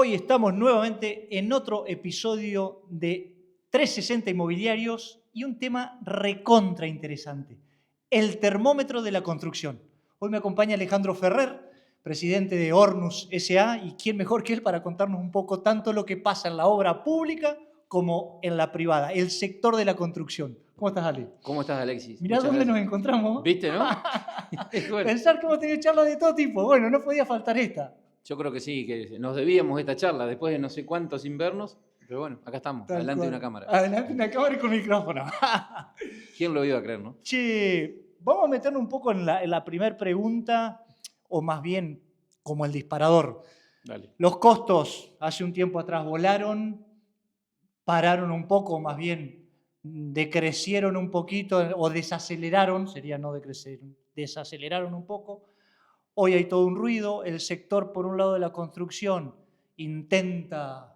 Hoy estamos nuevamente en otro episodio de 360 Inmobiliarios y un tema recontra interesante, el termómetro de la construcción. Hoy me acompaña Alejandro Ferrer, presidente de Hornus S.A. y quién mejor que él para contarnos un poco tanto lo que pasa en la obra pública como en la privada, el sector de la construcción. ¿Cómo estás, Ale? ¿Cómo estás, Alexis? Mirá Muchas dónde nos gracias. encontramos. ¿Viste, no? Bueno, Pensar que hemos tenido charlas de todo tipo. Bueno, no podía faltar esta. yo creo que sí, que nos debíamos esta charla después de no sé cuántos invernos, pero bueno, acá estamos, Tal adelante de cual. una cámara. Adelante una cámara y con micrófono. ¿Quién lo iba a creer, no? Che, vamos a meternos un poco en la primera pregunta, o más bien como el disparador. Dale. Los costos hace un tiempo atrás volaron, pararon un poco, más bien decrecieron un poquito o desaceleraron, sería no decrecer, desaceleraron un poco. Hoy hay todo un ruido, el sector por un lado de la construcción intenta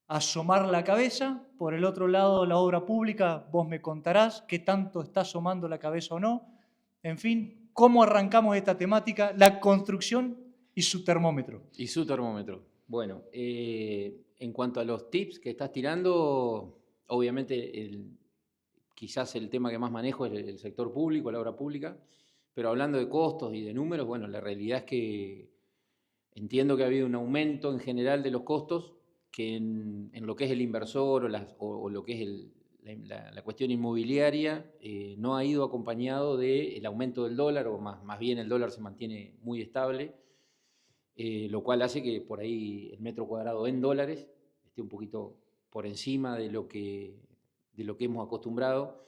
asomar la cabeza, por el otro lado la obra pública, vos me contarás qué tanto está asomando la cabeza o no. En fin, ¿cómo arrancamos esta temática? La construcción y su termómetro. Y su termómetro. Bueno, en cuanto a los tips que estás tirando, obviamente quizás el tema que más manejo es el sector público, la obra pública, pero hablando de costos y de números, bueno, la realidad es que entiendo que ha habido un aumento en general de los costos, que en lo que es el inversor o lo que es la cuestión inmobiliaria no ha ido acompañado del aumento del dólar, o más bien el dólar se mantiene muy estable, lo cual hace que por ahí el metro cuadrado en dólares esté un poquito por encima de lo que hemos acostumbrado.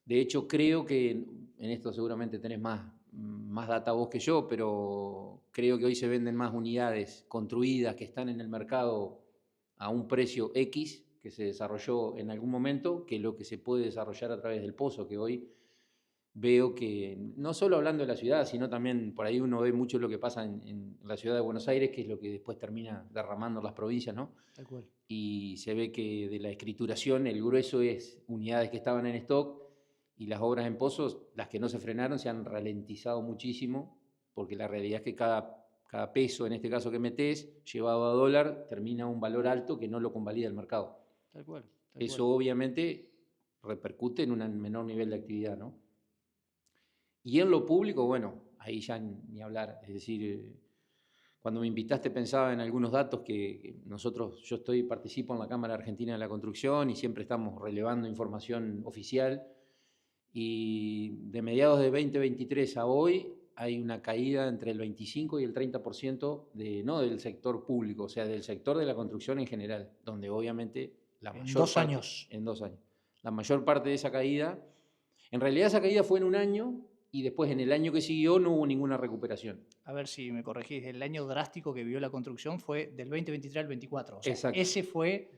De hecho, creo que en esto seguramente tenés más data vos que yo, pero creo que hoy se venden más unidades construidas que están en el mercado a un precio X que se desarrolló en algún momento que lo que se puede desarrollar a través del pozo, que hoy veo que, no solo hablando de la ciudad, sino también por ahí uno ve mucho lo que pasa en la ciudad de Buenos Aires, que es lo que después termina derramando las provincias, ¿no? Tal cual. Y se ve que de la escrituración el grueso es unidades que estaban en stock y las obras en pozos, las que no se frenaron, se han ralentizado muchísimo, porque la realidad es que cada peso, en este caso que metés, llevado a dólar, termina a un valor alto que no lo convalida el mercado. Tal cual. Eso obviamente repercute en un menor nivel de actividad, ¿no? Y en lo público, bueno, ahí ya ni hablar. Es decir, cuando me invitaste pensaba en algunos datos que yo participo en la Cámara Argentina de la Construcción y siempre estamos relevando información oficial. Y de mediados de 2023 a hoy hay una caída entre el 25 y el 30% no del sector público, o sea, del sector de la construcción en general, donde obviamente la En mayor 2 parte, años. en 2 años, la mayor parte de esa caída, en realidad esa caída fue en un año y después en el año que siguió no hubo ninguna recuperación. A ver si me corregís, el año drástico que vio la construcción fue del 2023 al 24. O sea, Exacto. ese fue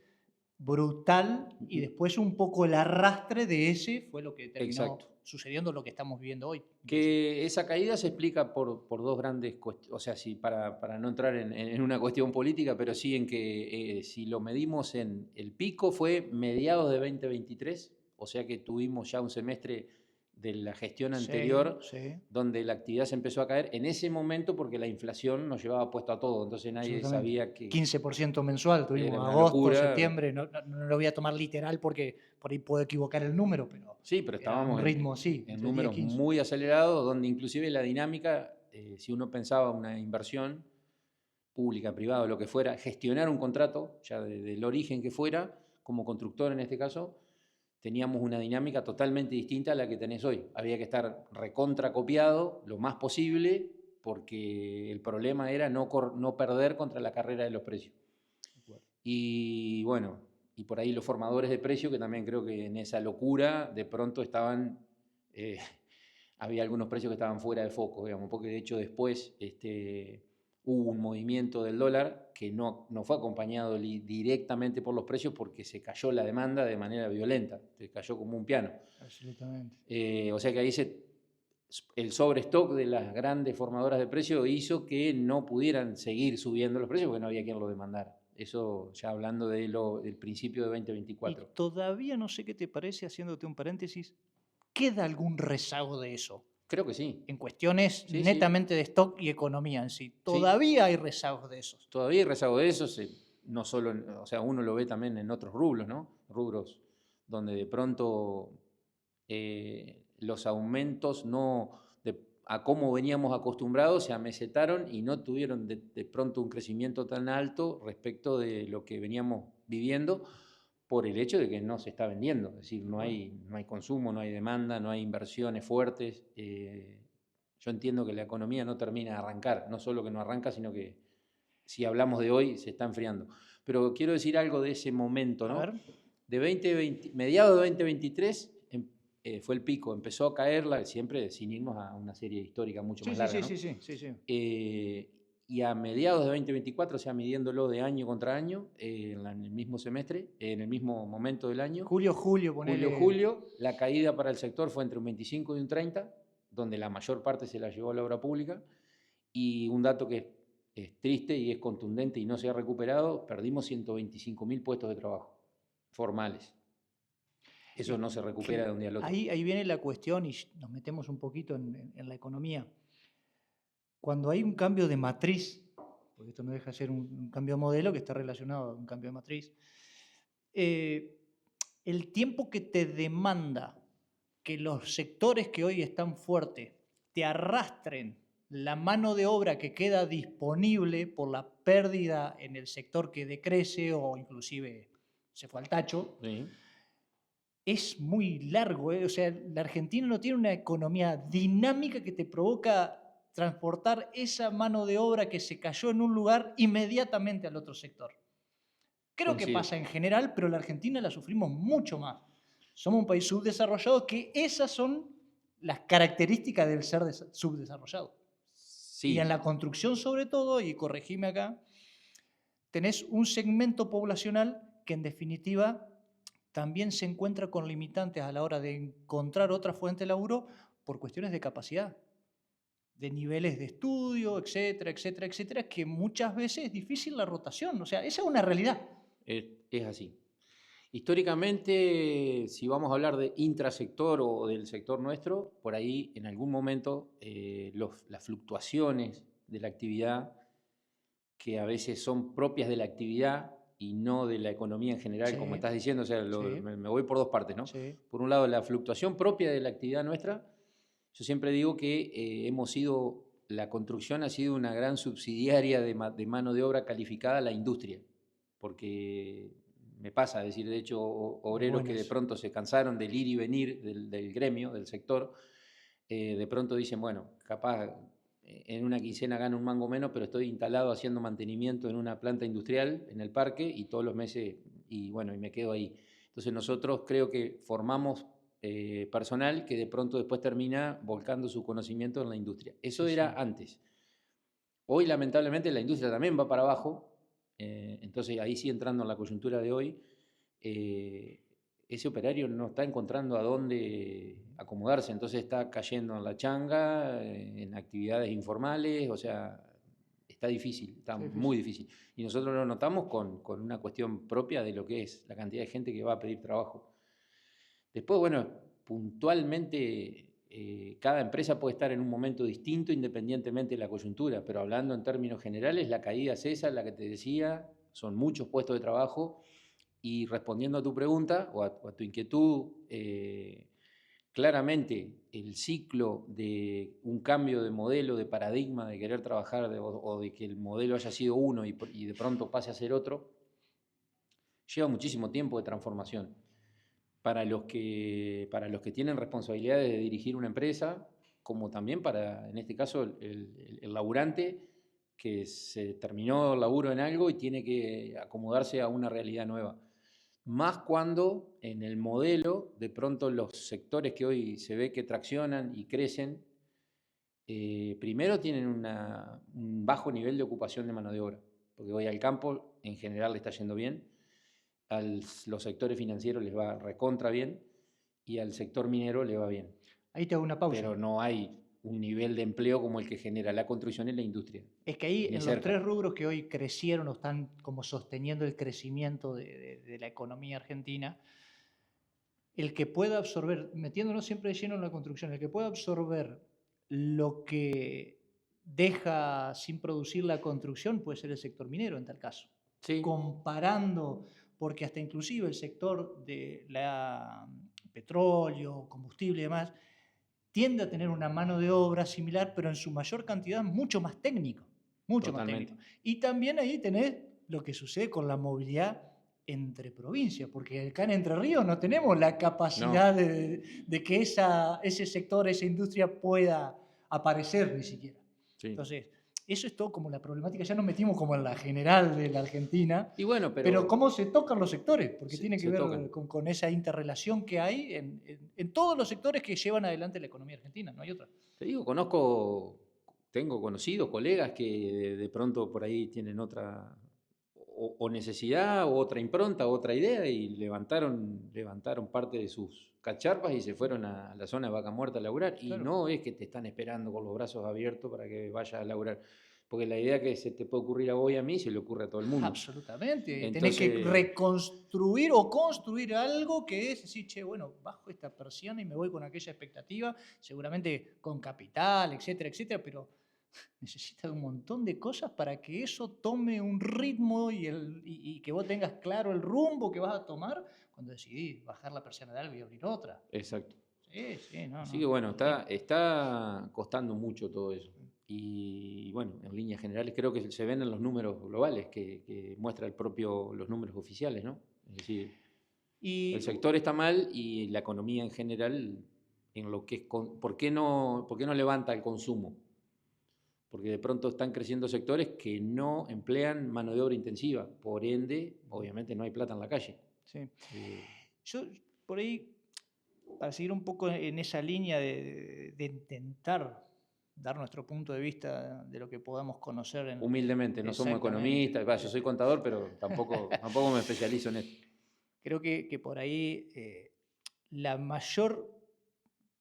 brutal y después un poco el arrastre de ese fue lo que terminó Exacto. sucediendo lo que estamos viviendo hoy. Que esa caída se explica por dos grandes cuestiones, o sea, sí, para no entrar en una cuestión política, pero sí en que si lo medimos en el pico fue mediados de 2023, o sea que tuvimos ya un semestre de la gestión anterior Sí, donde la actividad se empezó a caer en ese momento porque la inflación nos llevaba puesto a todo, entonces nadie absolutamente. sabía que 15% mensual, era tuvimos una agosto, locura. septiembre, no lo voy a tomar literal porque por ahí puedo equivocar el número, pero Sí, pero era un estábamos ritmo así, en entre 10 y números 15. muy acelerados, donde inclusive la dinámica, si uno pensaba una inversión pública, privada, lo que fuera, gestionar un contrato, ya del origen que fuera, como constructor en este caso, teníamos una dinámica totalmente distinta a la que tenés hoy. Había que estar recontra copiado lo más posible, porque el problema era no perder contra la carrera de los precios. Y bueno, y por ahí los formadores de precios, que también creo que en esa locura de pronto eh, había algunos precios que estaban fuera de foco, digamos, porque de hecho después hubo un movimiento del dólar que no fue acompañado directamente por los precios porque se cayó la demanda de manera violenta, se cayó como un piano. Absolutamente. O sea que ahí el sobrestock de las grandes formadoras de precios hizo que no pudieran seguir subiendo los precios porque no había quien lo demandara. Eso ya hablando del principio de Y 2024. todavía no sé qué te parece, haciéndote un paréntesis, ¿queda algún rezago de eso? Creo que sí. En cuestiones Sí, sí. netamente de stock y economía en sí. Sí. Todavía hay rezagos de esos. Todavía hay rezago de eso, no solo, o sea, uno lo ve también en otros rubros, ¿no? Rubros donde de pronto los aumentos a cómo veníamos acostumbrados se amesetaron y no tuvieron de pronto un crecimiento tan alto respecto de lo que veníamos viviendo por el hecho de que no se está vendiendo, es decir, no hay consumo, no hay demanda, no hay inversiones fuertes. Yo entiendo que la economía no termina de arrancar, no solo que no arranca, sino que si hablamos de hoy se está enfriando. Pero quiero decir algo de ese momento, ¿no? A ver. De mediados de 2023 fue el pico, empezó a caer, siempre sin irnos a una serie histórica mucho más larga, ¿no? Sí. Y a mediados de 2024, o sea, midiéndolo de año contra año, en el mismo semestre, en el mismo momento del año, Julio, ponele. julio, la caída para el sector fue entre un 25 y un 30, donde la mayor parte se la llevó a la obra pública, y un dato que es triste y es contundente y no se ha recuperado, perdimos 125.000 puestos de trabajo formales. Eso no se recupera de un día al otro. Ahí viene la cuestión y nos metemos un poquito en la economía. Cuando hay un cambio de matriz, porque esto no deja de ser un cambio de modelo que está relacionado a un cambio de matriz, el tiempo que te demanda que los sectores que hoy están fuertes te arrastren la mano de obra que queda disponible por la pérdida en el sector que decrece o inclusive se fue al tacho, Sí. Es muy largo. O sea, la Argentina no tiene una economía dinámica que te provoca transportar esa mano de obra que se cayó en un lugar inmediatamente al otro sector. Creo que pasa en general, pero la Argentina la sufrimos mucho más. Somos un país subdesarrollado, que esas son las características del ser subdesarrollado. Sí. Y en la construcción sobre todo, y corregime acá, tenés un segmento poblacional que en definitiva también se encuentra con limitantes a la hora de encontrar otra fuente de laburo por cuestiones de capacidad, de niveles de estudio, etcétera, etcétera, etcétera, que muchas veces es difícil la rotación. O sea, esa es una realidad. Es así. Históricamente, si vamos a hablar de intrasector o del sector nuestro, por ahí en algún momento las fluctuaciones de la actividad, que a veces son propias de la actividad y no de la economía en general, como estás diciendo, o sea, me voy por dos partes, ¿no? Sí. Por un lado, la fluctuación propia de la actividad nuestra. Yo siempre digo que la construcción ha sido una gran subsidiaria de mano de obra calificada a la industria, porque me pasa, decir, de hecho, obreros que de pronto se cansaron del ir y venir del gremio, del sector, de pronto dicen, bueno, capaz en una quincena gano un mango menos, pero estoy instalado haciendo mantenimiento en una planta industrial en el parque y todos los meses, y bueno, y me quedo ahí. Entonces nosotros creo que formamos personal que de pronto después termina volcando su conocimiento en la industria. Eso era antes. Hoy lamentablemente la industria también va para abajo, entonces ahí sí entrando en la coyuntura de hoy, ese operario no está encontrando a dónde acomodarse, entonces está cayendo en la changa, en actividades informales, o sea, está difícil, está muy difícil. Y nosotros lo notamos con una cuestión propia de lo que es la cantidad de gente que va a pedir trabajo. Después, bueno, puntualmente cada empresa puede estar en un momento distinto independientemente de la coyuntura, pero hablando en términos generales, la caída es esa, la que te decía, son muchos puestos de trabajo. Y respondiendo a tu pregunta o a tu inquietud, claramente el ciclo de un cambio de modelo, de paradigma, de querer trabajar o de que el modelo haya sido uno y de pronto pase a ser otro, lleva muchísimo tiempo de transformación. Para los que tienen responsabilidades de dirigir una empresa, como también para, en este caso, el laburante que se terminó el laburo en algo y tiene que acomodarse a una realidad nueva. Más cuando en el modelo, de pronto los sectores que hoy se ve que traccionan y crecen, primero tienen un bajo nivel de ocupación de mano de obra, porque hoy al campo en general le está yendo bien, a los sectores financieros les va recontra bien y al sector minero le va bien. Ahí te hago una pausa. Pero no hay un nivel de empleo como el que genera la construcción y la industria. Es que ahí, en los tres rubros que hoy crecieron o están como sosteniendo el crecimiento de la economía argentina, el que pueda absorber, metiéndonos siempre de lleno en la construcción, el que pueda absorber lo que deja sin producir la construcción puede ser el sector minero en tal caso. Sí, Comparando, porque hasta inclusive el sector de la petróleo, combustible y demás, tiende a tener una mano de obra similar, pero en su mayor cantidad mucho más técnico, mucho más totalmente. técnico. Y también ahí tenés lo que sucede con la movilidad entre provincias, porque acá en Entre Ríos no tenemos la capacidad No, de que ese sector, esa industria pueda aparecer ni siquiera. sí. Entonces, eso es todo como la problemática, ya nos metimos como en la general de la Argentina, Y bueno, pero pero cómo se tocan los sectores, porque tiene que se tocan. ver con esa interrelación que hay en todos los sectores que llevan adelante la economía argentina, no hay otra. Te digo, tengo conocidos, colegas que de pronto por ahí tienen otra o necesidad o otra impronta o otra idea y levantaron parte de sus cacharpas y se fueron a la zona de Vaca Muerta a laburar. Y Claro. no es que te están esperando con los brazos abiertos para que vayas a laburar, porque la idea que se te puede ocurrir a vos y a mí se le ocurre a todo el mundo. Absolutamente. Tenés que Entonces, reconstruir o construir algo que es decir, che, bueno, bajo esta persiana y me voy con aquella expectativa, seguramente con capital, etcétera, etcétera, pero necesita un montón de cosas para que eso tome un ritmo y que vos tengas claro el rumbo que vas a tomar cuando decidís bajar la persiana de algo y abrir otra. exacto. Sí, sí, no, Así no, que bueno, definitivamente. está costando mucho todo eso. Y bueno, en líneas generales creo que se ven en los números globales que muestra los números oficiales, ¿no? Es decir, el Y sector está mal y la economía en general, en lo que es, por qué no levanta el consumo? Porque de pronto están creciendo sectores que no emplean mano de obra intensiva, por ende, obviamente no hay plata en la calle. sí. Eh, Yo por ahí, para seguir un poco en esa línea de intentar dar nuestro punto de vista de lo que podamos conocer Humildemente, no somos exactamente. economistas, yo soy contador, pero tampoco me especializo en esto. Creo que por ahí la mayor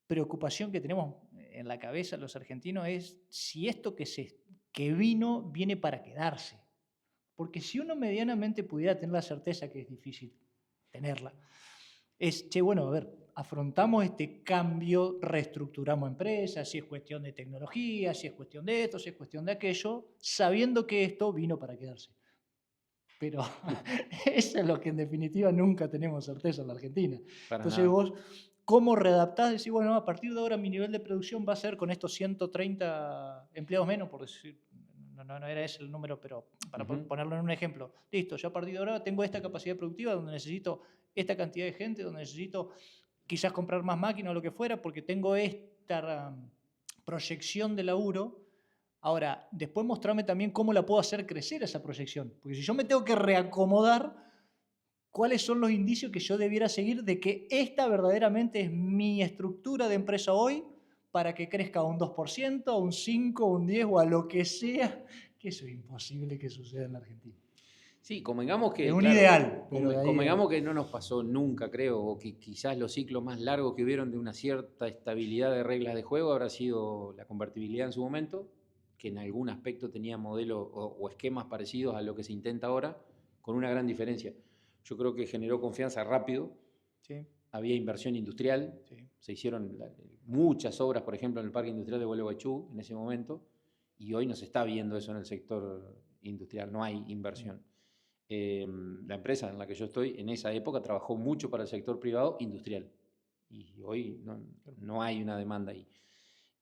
preocupación que tenemos en la cabeza los argentinos es si esto que vino viene para quedarse. Porque si uno medianamente pudiera tener la certeza, que es difícil tenerla, es, che, bueno, a ver, afrontamos este cambio, reestructuramos empresas, si es cuestión de tecnología, si es cuestión de esto, si es cuestión de aquello, sabiendo que esto vino para quedarse. Pero eso es lo que en definitiva nunca tenemos certeza en la Argentina. Para Entonces nada. vos, ¿cómo readaptás? Decís, bueno, a partir de ahora mi nivel de producción va a ser con estos 130 empleados menos, por decir, no era ese el número, pero para Ujú. ponerlo en un ejemplo. Listo, yo a partir de ahora tengo esta capacidad productiva donde necesito esta cantidad de gente, donde necesito quizás comprar más máquinas o lo que fuera, porque tengo esta proyección de laburo. Ahora, después mostrarme también cómo la puedo hacer crecer esa proyección. Porque si yo me tengo que reacomodar, ¿cuáles son los indicios que yo debiera seguir de que esta verdaderamente es mi estructura de empresa hoy para que crezca un 2%, un 5%, un 10% o a lo que sea? Que eso es imposible que suceda en la Argentina. Sí, convengamos Es que, un claro, ideal, pero de ahí convengamos que no nos pasó nunca, creo, o que quizás los ciclos más largos que hubieron de una cierta estabilidad de reglas de juego habrá sido la convertibilidad en su momento, que en algún aspecto tenía modelos o esquemas parecidos a lo que se intenta ahora, con una gran diferencia. Yo creo que generó confianza rápido, sí, había inversión industrial, sí. se hicieron muchas obras, por ejemplo, en el Parque Industrial de Gualeguaychú en ese momento, y hoy no se está viendo eso en el sector industrial, no hay inversión. La empresa en la que yo estoy en esa época trabajó mucho para el sector privado industrial y hoy no hay una demanda ahí.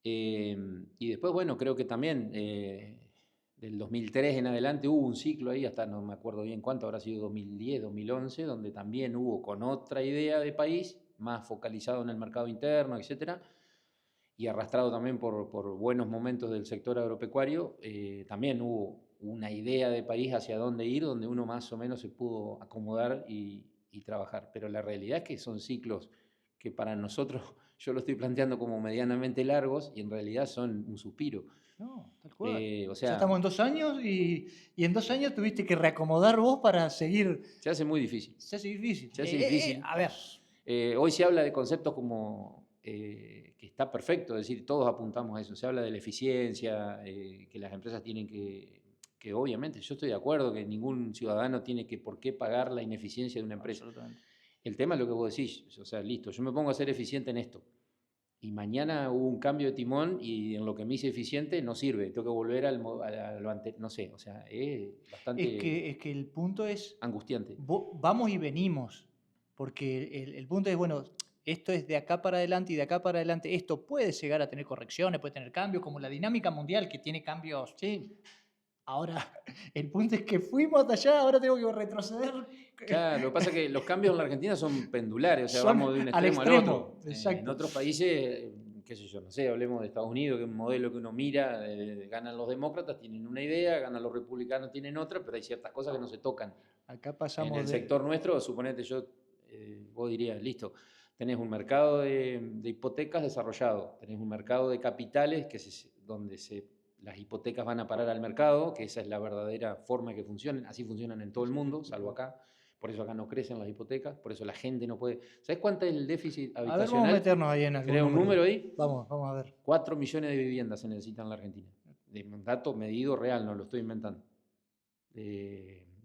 Y después, bueno, creo que también del 2003 en adelante hubo un ciclo ahí, hasta no me acuerdo bien cuánto, habrá sido 2010, 2011, donde también hubo con otra idea de país, más focalizado en el mercado interno, etcétera, y arrastrado también por buenos momentos del sector agropecuario, también hubo una idea de país hacia dónde ir, donde uno más o menos se pudo acomodar y trabajar. Pero la realidad es que son ciclos que para nosotros, yo lo estoy planteando como medianamente largos y en realidad son un suspiro. No, tal cual. O Ya estamos sea, en 2 años y en 2 años tuviste que reacomodar vos para seguir. se hace muy difícil. Se hace difícil. Se hace difícil. A ver, Hoy se habla de conceptos como que está perfecto, es decir, todos apuntamos a eso. Se habla de la eficiencia, que las empresas tienen que obviamente, yo estoy de acuerdo que ningún ciudadano tiene que por qué pagar la ineficiencia de una empresa. absolutamente. El tema es lo que vos decís, o sea, listo, yo me pongo a ser eficiente en esto. y mañana hubo un cambio de timón y en lo que me hice eficiente no sirve, tengo que volver a lo anterior, no sé, o sea, es bastante Es que el punto es, angustiante. vamos y venimos, porque el punto es, bueno, esto es de acá para adelante y de acá para adelante, esto puede llegar a tener correcciones, puede tener cambios, como la dinámica mundial que tiene cambios. Sí, Ahora, el punto es que fuimos hasta allá, ahora tengo que retroceder. claro, lo que pasa es que los cambios en la Argentina son pendulares, o sea, Son vamos de un al extremo al extremo, otro. En exacto. otros países, qué sé yo, no sé, hablemos de Estados Unidos, que es un modelo que uno mira, ganan los demócratas, tienen una idea, ganan los republicanos, tienen otra, pero hay ciertas cosas que no se tocan. Acá En pasamos el de... sector nuestro, suponete vos dirías, listo, tenés un mercado de hipotecas desarrollado, tenés un mercado de capitales donde las hipotecas van a parar al mercado, que esa es la verdadera forma que funcionan, así funcionan en todo el mundo, salvo acá. Por eso acá no crecen las hipotecas, por eso la gente no puede... ¿Sabés cuánto es el déficit A ver, vamos a habitacional? meternos ahí en algún ¿Querés un número ahí? Vamos a ver. 4 millones de viviendas se necesitan en la Argentina. De un dato medido real, no lo estoy inventando.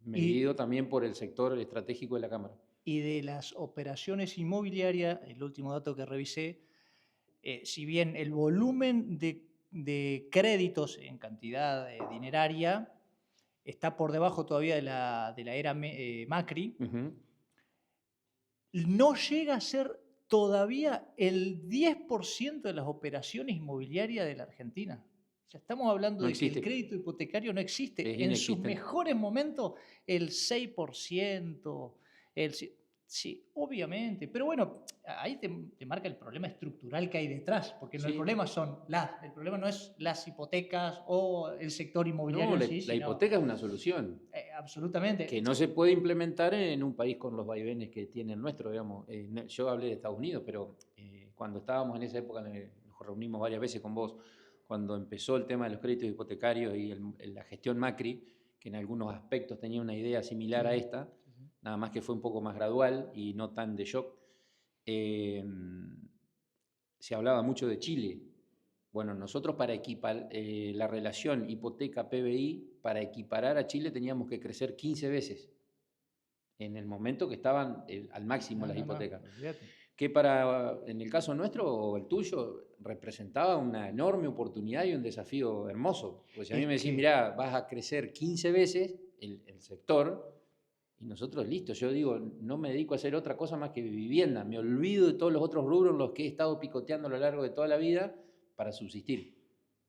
Medido también por el sector estratégico de la Cámara. Y de las operaciones inmobiliarias, el último dato que revisé, si bien el volumen de créditos en cantidad dineraria está por debajo todavía de la era Macri, no llega a ser todavía el 10% de las operaciones inmobiliarias de la Argentina. O sea, estamos hablando No de que existe. el crédito hipotecario no existe. Es En sus inexistente. mejores momentos, el 6%, sí, obviamente. Pero bueno, ahí te marca el problema estructural que hay detrás, porque no, Sí. el problema no es las hipotecas o el sector inmobiliario No, en sí, la sino, hipoteca es una solución absolutamente. que no se puede implementar en un país con los vaivenes que tiene el nuestro, digamos. Yo hablé de Estados Unidos, pero cuando estábamos en esa época, nos reunimos varias veces con vos, cuando empezó el tema de los créditos hipotecarios y la gestión Macri, que en algunos aspectos tenía una idea similar a esta, nada más que fue un poco más gradual y no tan de shock, se hablaba mucho de Chile. Bueno, nosotros para equipar la relación hipoteca-PBI, para equiparar a Chile teníamos que crecer 15 veces en el momento que estaban al máximo las hipotecas. Que en el caso nuestro o el tuyo, representaba una enorme oportunidad y un desafío hermoso. Pues si a mí me decís, mirá, vas a crecer 15 veces el sector, y nosotros, listo, yo digo, no me dedico a hacer otra cosa más que vivienda, me olvido de todos los otros rubros en los que he estado picoteando a lo largo de toda la vida para subsistir.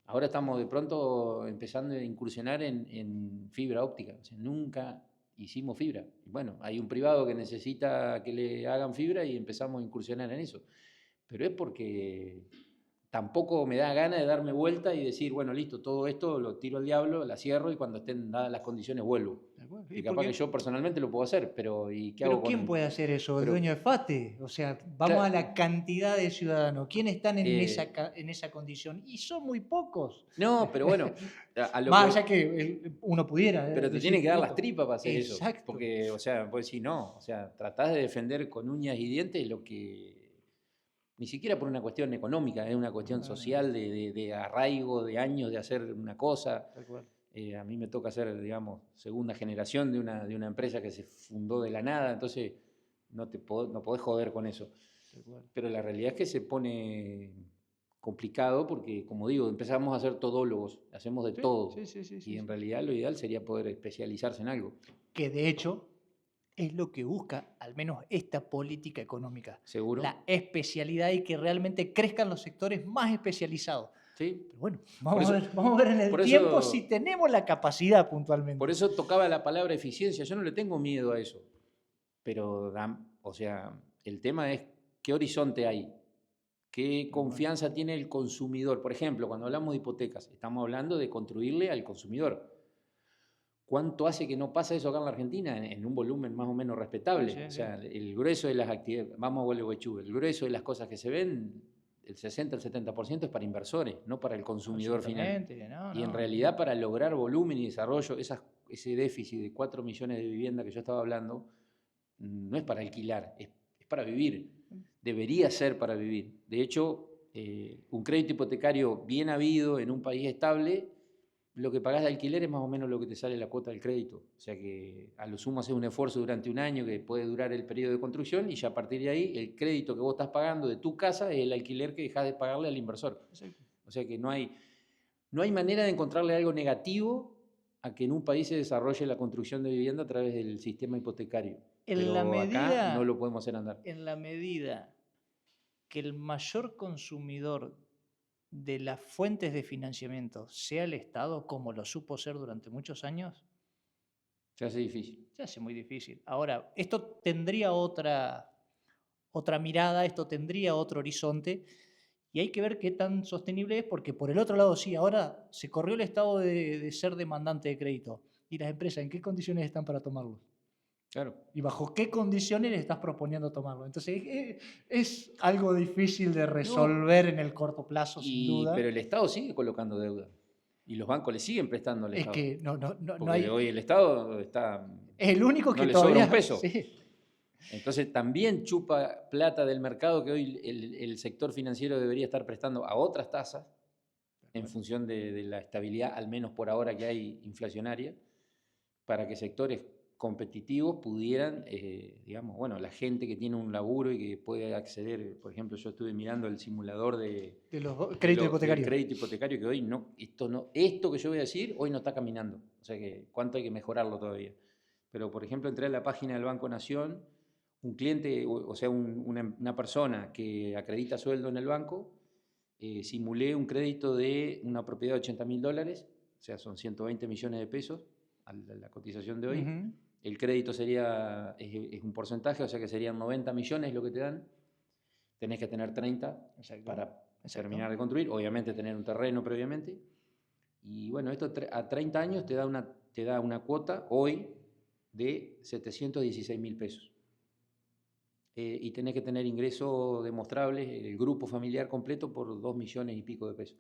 Ahora estamos de pronto empezando a incursionar en fibra óptica, o sea, nunca hicimos fibra. Bueno, hay un privado que necesita que le hagan fibra y empezamos a incursionar en eso. Pero es porque tampoco me da ganas de darme vuelta y decir, bueno, listo, todo esto lo tiro al diablo, la cierro y cuando estén dadas las condiciones vuelvo. Y capaz que yo personalmente lo puedo hacer, pero ¿y qué hago con ¿quién puede hacer eso? ¿El pero, dueño de FATE? O sea, vamos a la cantidad de ciudadanos. ¿Quiénes están en esa condición? Y son muy pocos. No, pero bueno, más allá que uno pudiera. Pero te tiene que dar las tripas para hacer Exacto. eso. Porque, o sea, vos decís no. O sea, tratás de defender con uñas y dientes lo que. Ni siquiera por una cuestión económica, es una cuestión social de arraigo, de años de hacer una cosa. Tal cual. A mí me toca ser, digamos, segunda generación de una empresa que se fundó de la nada, entonces no podés joder con eso. Pero la realidad es que se pone complicado porque, como digo, empezamos a ser todólogos, hacemos de todo. Y en realidad lo ideal sería poder especializarse en algo. Que de hecho es lo que busca, al menos esta política económica. ¿Seguro? La especialidad y que realmente crezcan los sectores más especializados. Sí. Pero bueno, vamos a ver en el tiempo si tenemos la capacidad puntualmente. Por eso tocaba la palabra eficiencia. Yo no le tengo miedo a eso. Pero, o sea, el tema es qué horizonte hay, qué confianza tiene el consumidor. Por ejemplo, cuando hablamos de hipotecas, estamos hablando de construirle al consumidor. ¿Cuánto hace que no pasa eso acá en la Argentina? En un volumen más o menos respetable. O sea, el grueso de las actividades, vamos a Gualeguaychú, el grueso de las cosas que se ven, el 60, el 70% es para inversores, no para el consumidor final. Y en realidad para lograr volumen y desarrollo, ese déficit de 4 millones de viviendas que yo estaba hablando, no es para alquilar, es para vivir. Debería ser para vivir. De hecho, un crédito hipotecario bien habido en un país estable lo que pagás de alquiler es más o menos lo que te sale la cuota del crédito. O sea que a lo sumo haces un esfuerzo durante un año que puede durar el periodo de construcción y ya a partir de ahí el crédito que vos estás pagando de tu casa es el alquiler que dejás de pagarle al inversor. Exacto. O sea que no hay manera de encontrarle algo negativo a que en un país se desarrolle la construcción de vivienda a través del sistema hipotecario. Pero acá no lo podemos hacer andar. En la medida que el mayor consumidor de las fuentes de financiamiento sea el Estado, como lo supo ser durante muchos años, Se hace difícil. se hace muy difícil. Ahora, esto tendría otra mirada, esto tendría otro horizonte, y hay que ver qué tan sostenible es, porque por el otro lado, sí, ahora se corrió el Estado de ser demandante de crédito. ¿Y las empresas en qué condiciones están para tomarlo? Claro. ¿Y bajo qué condiciones le estás proponiendo tomarlo? Entonces, es algo difícil de resolver en el corto plazo, sin duda. Pero el Estado sigue colocando deuda. Y los bancos le siguen prestando al Es Estado. que no Porque hay... hoy el Estado está... Es el único no que le todavía... sobra un peso. Sí. Entonces también chupa plata del mercado que hoy el sector financiero debería estar prestando a otras tasas en función de la estabilidad, al menos por ahora que hay inflacionaria, para que sectores competitivos pudieran, digamos, bueno, la gente que tiene un laburo y que puede acceder, por ejemplo, yo estuve mirando el simulador de los créditos hipotecarios. Del crédito hipotecario, que hoy esto que yo voy a decir, hoy no está caminando. O sea que cuánto hay que mejorarlo todavía. Pero, por ejemplo, entré a la página del Banco Nación, un cliente, o sea, una persona que acredita sueldo en el banco, simulé un crédito de una propiedad de $80.000, o sea, son 120 millones de pesos a la cotización de hoy. Uh-huh. El crédito es un porcentaje, o sea que serían 90 millones lo que te dan. Tenés que tener 30 para terminar de construir, obviamente tener un terreno previamente. Y bueno, esto a 30 años te da una cuota hoy de 716.000 pesos. Y tenés que tener ingresos demostrables, el grupo familiar completo, por 2 millones y pico de pesos.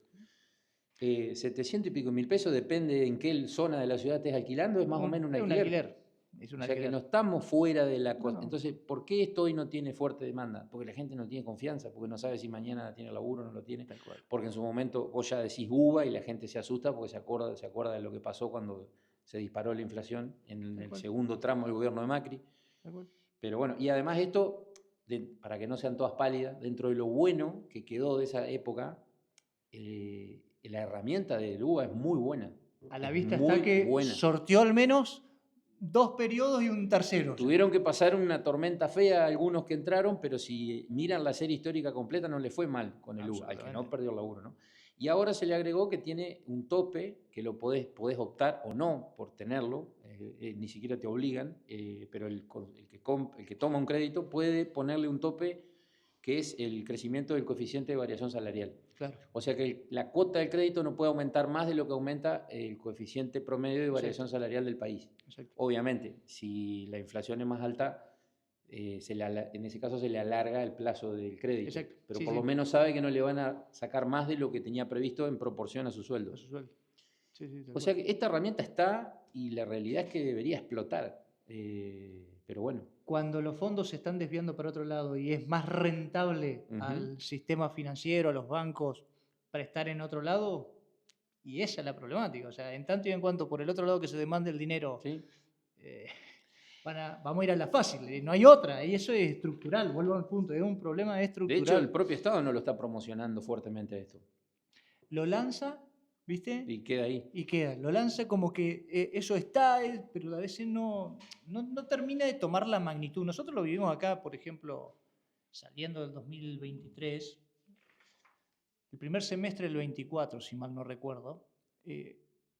700 y pico mil pesos, depende en qué zona de la ciudad estés alquilando, es más o menos un alquiler. O sea que no estamos fuera de la cosa. No. Entonces, ¿por qué esto hoy no tiene fuerte demanda? Porque la gente no tiene confianza, porque no sabe si mañana tiene laburo o no lo tiene. Porque en su momento vos ya decís UVA y la gente se asusta porque se acuerda de lo que pasó cuando se disparó la inflación en el segundo tramo del gobierno de Macri. Pero bueno, y además esto, para que no sean todas pálidas, dentro de lo bueno que quedó de esa época, la herramienta del UVA es muy buena. A la vista está que sorteó al menos 2 periodos y un tercero. Tuvieron que pasar una tormenta fea algunos que entraron, pero si miran la serie histórica completa no le fue mal con el UVA, al que no perdió el laburo, ¿no? Y ahora se le agregó que tiene un tope, que lo podés optar o no por tenerlo, ni siquiera te obligan, pero el que toma un crédito puede ponerle un tope que es el crecimiento del coeficiente de variación salarial. Claro. O sea que la cuota del crédito no puede aumentar más de lo que aumenta el coeficiente promedio de variación salarial del país. Exacto. Obviamente, si la inflación es más alta, en ese caso se le alarga el plazo del crédito. Exacto. Pero por lo menos sabe que no le van a sacar más de lo que tenía previsto en proporción a su sueldo. O sea que esta herramienta está y la realidad es que debería explotar. Pero bueno. Cuando los fondos se están desviando para otro lado y es más rentable al sistema financiero, a los bancos, prestar en otro lado, y esa es la problemática. O sea, en tanto y en cuanto por el otro lado que se demande el dinero, ¿sí? Vamos a ir a la fácil, no hay otra, y eso es estructural, vuelvo al punto, es un problema estructural. De hecho, el propio Estado no lo está promocionando fuertemente esto. Lo lanza, ¿viste? Y queda ahí. Y queda, lo lanza como que eso está, pero a veces no termina de tomar la magnitud. Nosotros lo vivimos acá, por ejemplo, saliendo del 2023, el primer semestre del 24, si mal no recuerdo,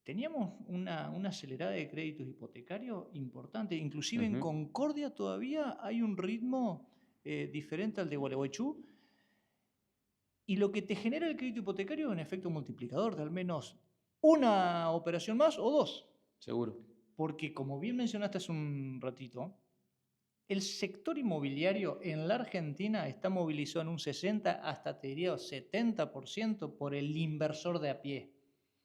teníamos una acelerada de créditos hipotecarios importante. Inclusive en Concordia todavía hay un ritmo diferente al de Gualeguaychú. Y lo que te genera el crédito hipotecario es un efecto multiplicador de al menos una operación más o dos. Seguro. Porque, como bien mencionaste hace un ratito, el sector inmobiliario en la Argentina está movilizado en un 60 hasta, te diría, 70% por el inversor de a pie.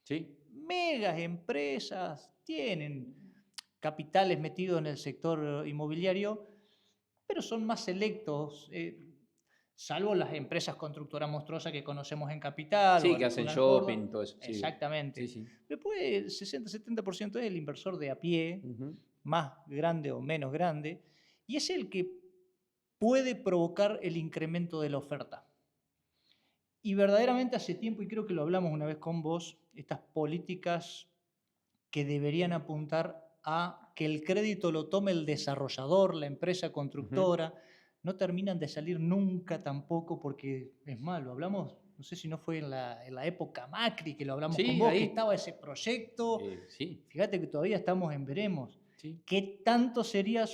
¿Sí? Megas empresas tienen capitales metidos en el sector inmobiliario, pero son más selectos. salvo las empresas constructoras monstruosas que conocemos en Capital. Sí, o que hacen en shopping, Córdoba. todo eso. Sí, Exactamente. sí, sí. Después el 60-70% es el inversor de a pie, Ujú. más grande o menos grande, y es el que puede provocar el incremento de la oferta. Y verdaderamente hace tiempo, y creo que lo hablamos una vez con vos, estas políticas que deberían apuntar a que el crédito lo tome el desarrollador, la empresa Ujú. constructora, no terminan de salir nunca tampoco porque es malo. Hablamos, no sé si no fue en la época Macri que lo hablamos con Sí, vos, que ahí. estaba ese proyecto. Sí, Fíjate que todavía estamos en veremos. sí. ¿Qué tanto sería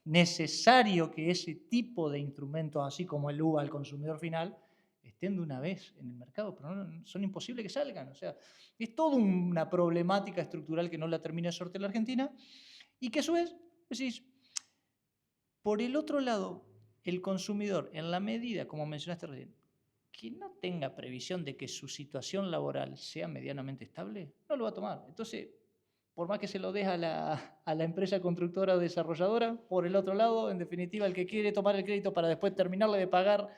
necesario que ese tipo de instrumentos, así como el UVA al consumidor final, estén de una vez en el mercado? Pero son imposibles que salgan. O sea, es toda una problemática estructural que no la termina de sortear la Argentina y que a su vez, decís, por el otro lado, el consumidor, en la medida, como mencionaste recién, que no tenga previsión de que su situación laboral sea medianamente estable, no lo va a tomar. Entonces, por más que se lo deje a la empresa constructora o desarrolladora, por el otro lado, en definitiva, el que quiere tomar el crédito para después terminarle de pagar,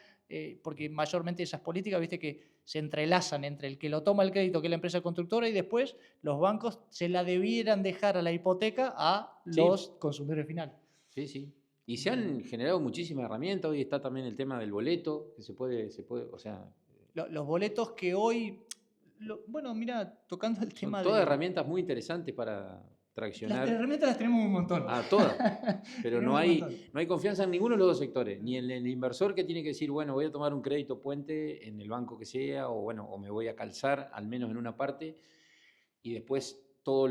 porque mayormente esas políticas, viste, que se entrelazan entre el que lo toma el crédito, que es la empresa constructora, y después los bancos se la debieran dejar a la hipoteca a Sí, los consumidores finales. sí, sí. Y se han generado muchísimas herramientas. Hoy está también el tema del boleto, que se puede, o sea, Los boletos que hoy, bueno, mira, tocando el son tema todas de... herramientas muy interesantes para Las traccionar herramientas las tenemos un montón. a todas. Pero no Tenemos un hay, montón. no hay confianza en ninguno de los dos sectores. Ni en el inversor que tiene que decir, bueno, voy a tomar un crédito puente en el banco que sea, o bueno, o me voy a calzar, al menos en una parte, y después todos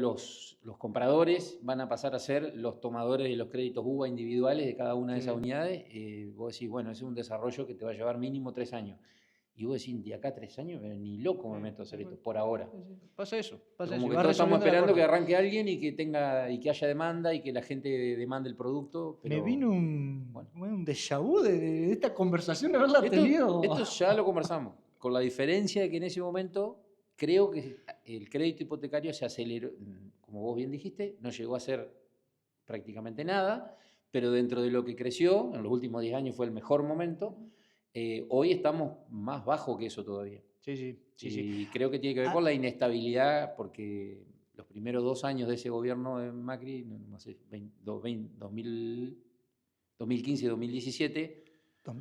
los compradores van a pasar a ser los tomadores de los créditos UVA individuales de cada una de esas Sí. unidades. Vos decís, bueno, ese es un desarrollo que te va a llevar mínimo 3 años. Y vos decís, de acá a 3 años, ni loco me meto a hacer esto, por ahora. Pasa eso, pasa eso. Como Y que va todos estamos resolviendo de esperando que acuerdo. arranque alguien y que tenga, y que haya demanda y que la gente demande el producto, Me pero vino bueno. un déjà vu de esta conversación de haberla tenido. Esto ya lo conversamos, con la diferencia de que en ese momento creo que el crédito hipotecario se aceleró, como vos bien dijiste, no llegó a ser prácticamente nada, pero dentro de lo que creció, en los últimos 10 años fue el mejor momento, hoy estamos más bajo que eso todavía. Sí, sí, sí, sí. Y creo que tiene que ver con Ah, la inestabilidad, porque los primeros 2 años de ese gobierno de Macri, no sé, 2015 y 2017,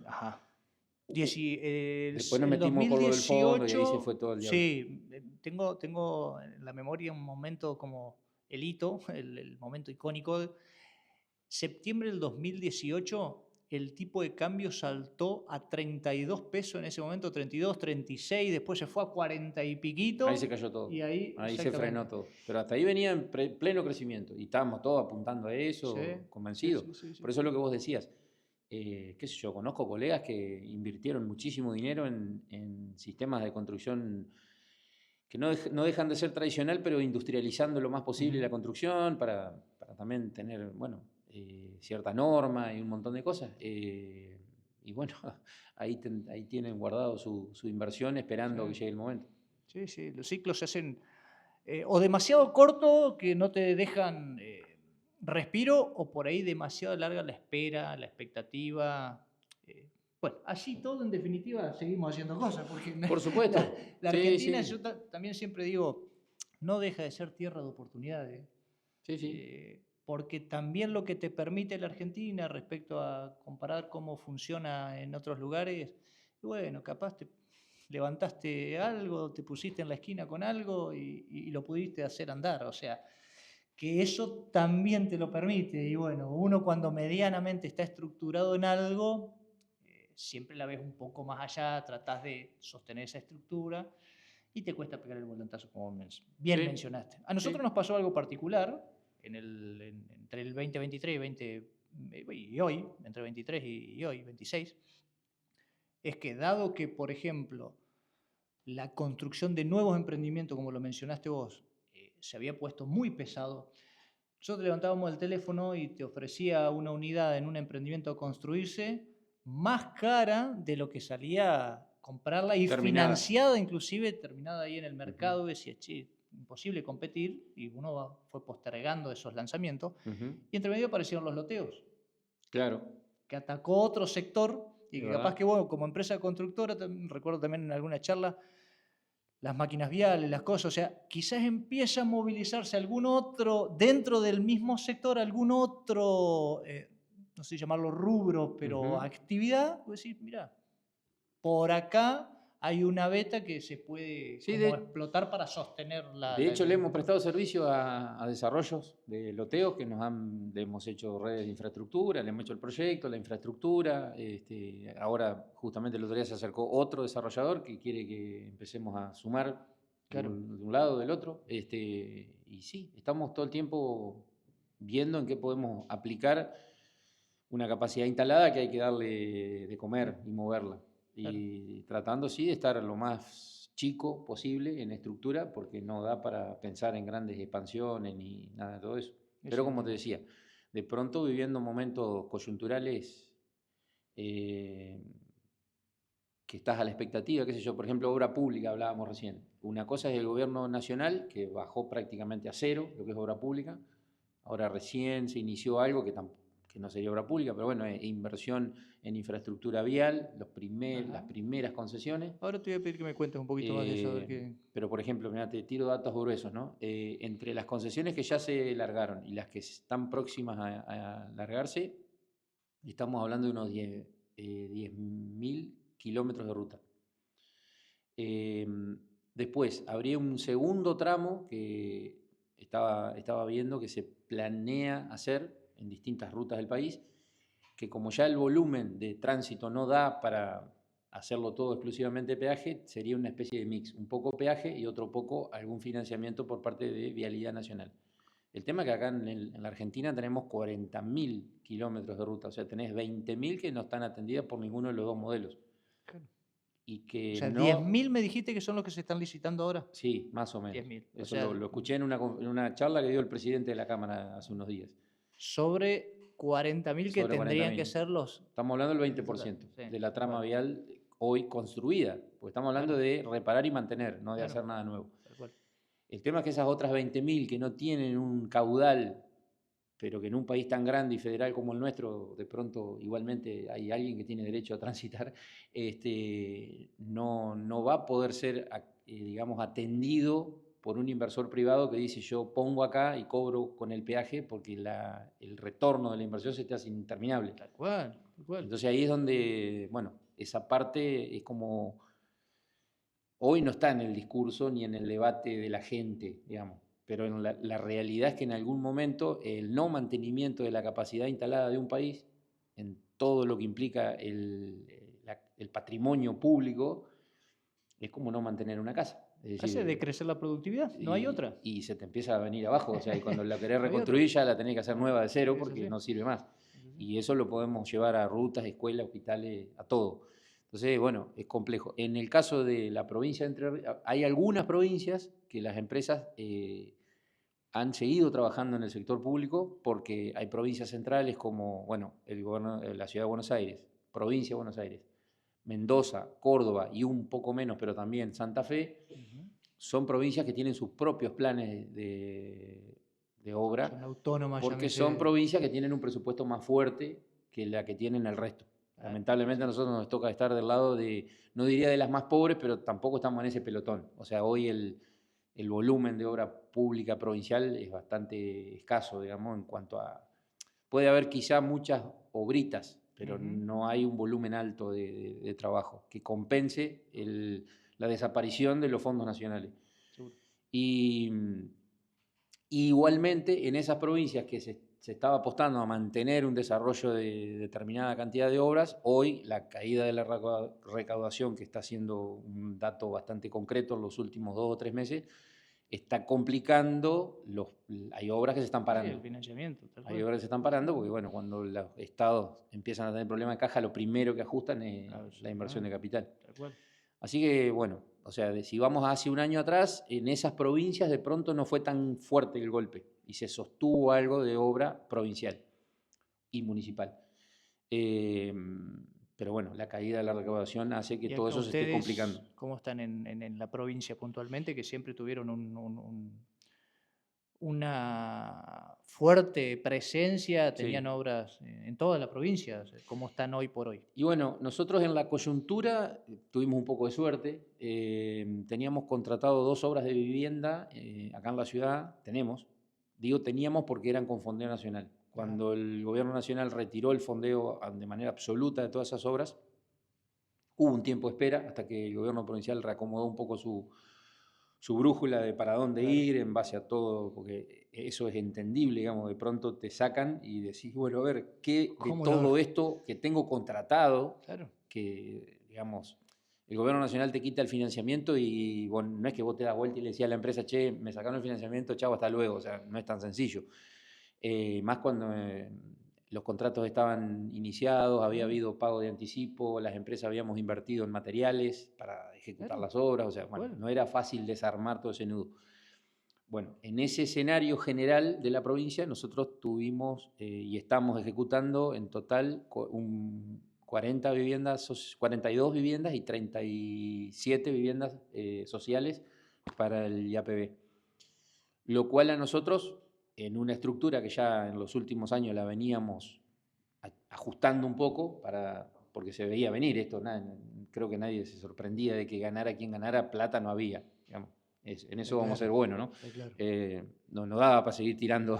ajá. después nos El metimos por lo del fondo y ahí se 2018, fue todo el diablo. sí, tengo en la memoria un momento como el hito, el momento icónico. Septiembre del 2018, el tipo de cambio saltó a 32 pesos en ese momento, 32, 36, después se fue a 40 y Ahí se piquito, cayó todo. y ahí, Ahí se frenó exactamente. todo. Pero hasta ahí venía en pleno crecimiento. Y estábamos todos apuntando a Sí, eso, sí, convencidos. sí, sí, Por sí. eso es lo que vos decías. Qué sé yo, conozco colegas que invirtieron muchísimo dinero en sistemas de construcción que no dejan de ser tradicional, pero industrializando lo más posible la Ujú. construcción para también tener, bueno, cierta norma y un montón de cosas. Y bueno, ahí tienen guardado su inversión Sí, esperando que llegue el momento. sí, sí, los ciclos se hacen o demasiado cortos que no te dejan respiro, o por ahí demasiado larga la espera, la expectativa. eh, bueno, así todo en definitiva seguimos haciendo cosas, porque Por la, supuesto. la Sí, Argentina, sí. yo también siempre digo, no deja de ser tierra de oportunidades. Sí, sí. Porque también lo que te permite la Argentina respecto a comparar cómo funciona en otros lugares, bueno, capaz te levantaste algo, te pusiste en la esquina con algo y lo pudiste hacer andar, o sea, que eso también te lo permite. Y bueno, uno cuando medianamente está estructurado en algo, siempre la ves un poco más allá, tratás de sostener esa estructura y te cuesta pegar el volantazo, como bien Sí, mencionaste. A nosotros sí. nos pasó algo particular entre el 2023 y hoy, entre 23 y hoy, 26, es que dado que, por ejemplo, la construcción de nuevos emprendimientos, como lo mencionaste vos, se había puesto muy pesado. Nosotros levantábamos el teléfono y te ofrecía una unidad en un emprendimiento a construirse más cara de lo que salía comprarla y Terminada. financiada, inclusive terminada ahí en el Ujú, mercado. Y decía, che, imposible competir. Y uno fue postergando esos lanzamientos. ujú. Y entre medio aparecieron los loteos, Claro. que atacó otro sector Y ¿de que verdad? capaz que vos, como empresa constructora, recuerdo también en alguna charla, las máquinas viales, las cosas, o sea, quizás empieza a movilizarse algún otro, dentro del mismo sector, algún otro, no sé llamarlo rubro, pero Ujú. actividad, pues decir, mira, por acá hay una beta que se puede Sí, como explotar para sostener de hecho le hemos prestado servicio a desarrollos de loteos que le hemos hecho redes de infraestructura, le hemos hecho el proyecto, la infraestructura. Ahora justamente el otro día se acercó otro desarrollador que quiere que empecemos a sumar Claro, de un lado o del otro. Y sí, estamos todo el tiempo viendo en qué podemos aplicar una capacidad instalada que hay que darle de comer y moverla. claro. Y tratando, sí, de estar lo más chico posible en estructura, porque no da para pensar en grandes expansiones ni nada de todo eso. Eso Pero como te entiendo. decía, de pronto viviendo momentos coyunturales eh, que estás a la expectativa, qué sé yo, por ejemplo, obra pública, hablábamos recién. Una cosa es el gobierno nacional, que bajó prácticamente a cero lo que es obra pública. Ahora recién se inició algo que no sería obra pública, pero bueno, es inversión en infraestructura vial, las Ajá. primeras concesiones. Ahora te voy a pedir que me cuentes un poquito más de eso, a ver qué. Pero por ejemplo, mira, te tiro datos gruesos, ¿no? Entre las concesiones que ya se largaron y las que están próximas a largarse, estamos hablando de unos 10.000 kilómetros de ruta. Eh, Después, habría un segundo tramo que estaba viendo que se planea hacer en distintas rutas del país, que como ya el volumen de tránsito no da para hacerlo todo exclusivamente peaje, sería una especie de mix, un poco peaje y otro poco algún financiamiento por parte de Vialidad Nacional. El tema es que acá en la Argentina tenemos 40.000 kilómetros de ruta, o sea, tenés 20.000 que no están atendidas por ninguno de los dos modelos Claro. y O que sea, no. 10.000 me dijiste que son los que se están licitando ahora. Sí, más o menos. 10.000. O Eso sea, lo escuché en una charla que dio el presidente de la Cámara hace unos días, sobre 40.000 que sobre tendrían que 40.000. ser los. Estamos hablando del El total. 20% Sí, de la tal trama cual. vial hoy construida, porque estamos hablando Claro, de reparar y mantener, no de claro, hacer nada nuevo. tal cual. El tema es que esas otras 20.000 que no tienen un caudal, pero que en un país tan grande y federal como el nuestro, de pronto igualmente hay alguien que tiene derecho a transitar, no va a poder ser, digamos, atendido por un inversor privado que dice yo pongo acá y cobro con el peaje porque el retorno de la inversión se te hace interminable. Tal cual, tal cual. Entonces ahí es donde, bueno, esa parte es como, hoy no está en el discurso ni en el debate de la gente, digamos, pero en la realidad es que en algún momento el no mantenimiento de la capacidad instalada de un país, en todo lo que implica el patrimonio público, es como no mantener una casa. Es Hace decir, decrecer la productividad, no hay otra. y se te empieza a venir abajo, o sea, y cuando la querés No hay otra. reconstruir ya la tenés que hacer nueva de cero Es porque así. no sirve más. Es así. Y eso lo podemos llevar a rutas, escuelas, hospitales, a todo. Entonces, bueno, es complejo. En el caso de la provincia de Entre Ríos, hay algunas provincias que las empresas han seguido trabajando en el sector público porque hay provincias centrales como, bueno, la ciudad de Buenos Aires, provincia de Buenos Aires, Mendoza, Córdoba y un poco menos, pero también Santa Fe, Ujú. son provincias que tienen sus propios planes de obra, Son autónomas, porque son llámese. provincias que tienen un presupuesto más fuerte que la que tienen el resto. Claro, Lamentablemente a sí. nosotros nos toca estar del lado de, no diría de las más pobres, pero tampoco estamos en ese pelotón. O sea, hoy el volumen de obra pública provincial es bastante escaso, digamos, en cuanto a. Puede haber quizá muchas obritas, pero Ujú. no hay un volumen alto de trabajo que compense la desaparición de los fondos nacionales. Seguro. Y igualmente en esas provincias que se estaba apostando a mantener un desarrollo de determinada cantidad de obras, hoy la caída de la recaudación, que está siendo un dato bastante concreto en los últimos 2 o 3 meses, está complicando, hay obras que se están Sí, el parando. financiamiento, tal Hay cual. obras que se están parando porque, bueno, cuando los estados empiezan a tener problemas de caja, lo primero que ajustan es la inversión de Absolutamente, capital. tal cual. Así que, bueno, o sea, si vamos hace un año atrás, en esas provincias de pronto no fue tan fuerte el golpe y se sostuvo algo de obra provincial y municipal. Eh, pero bueno, la caída de la recaudación hace que Y todo acá eso se esté complicando. ustedes, ¿cómo están en la provincia puntualmente? Que siempre tuvieron una fuerte presencia, tenían Sí. obras en toda la provincia, o sea, como están hoy por hoy. Y bueno, nosotros en la coyuntura tuvimos un poco de suerte. Teníamos contratado 2 obras de vivienda acá en la ciudad. Digo teníamos porque eran con fondeo nacional. Cuando el gobierno nacional retiró el fondeo de manera absoluta de todas esas obras, hubo un tiempo de espera hasta que el gobierno provincial reacomodó un poco su brújula de para dónde Claro. ir en base a todo, porque eso es entendible, digamos, de pronto te sacan y decís, bueno, a ver, ¿qué de ¿Cómo todo lo...? esto que tengo contratado, Claro. que, digamos, el gobierno nacional te quita el financiamiento y bueno, no es que vos te das vuelta y le decías a la empresa, che, me sacaron el financiamiento, chao, hasta luego, o sea, no es tan sencillo. Más cuando los contratos estaban iniciados, había habido pago de anticipo, las empresas habíamos invertido en materiales para ejecutar Claro. las obras, o sea, bueno, Bueno. no era fácil desarmar todo ese nudo. Bueno, en ese escenario general de la provincia nosotros tuvimos y estamos ejecutando en total 40 viviendas, 42 viviendas y 37 viviendas sociales para el IAPB. Lo cual a nosotros, en una estructura que ya en los últimos años la veníamos ajustando un poco, porque se veía venir esto, creo que nadie se sorprendía de que ganara quien ganara, plata no había, digamos. En eso vamos a ser buenos, ¿no? Claro. No daba para seguir tirando.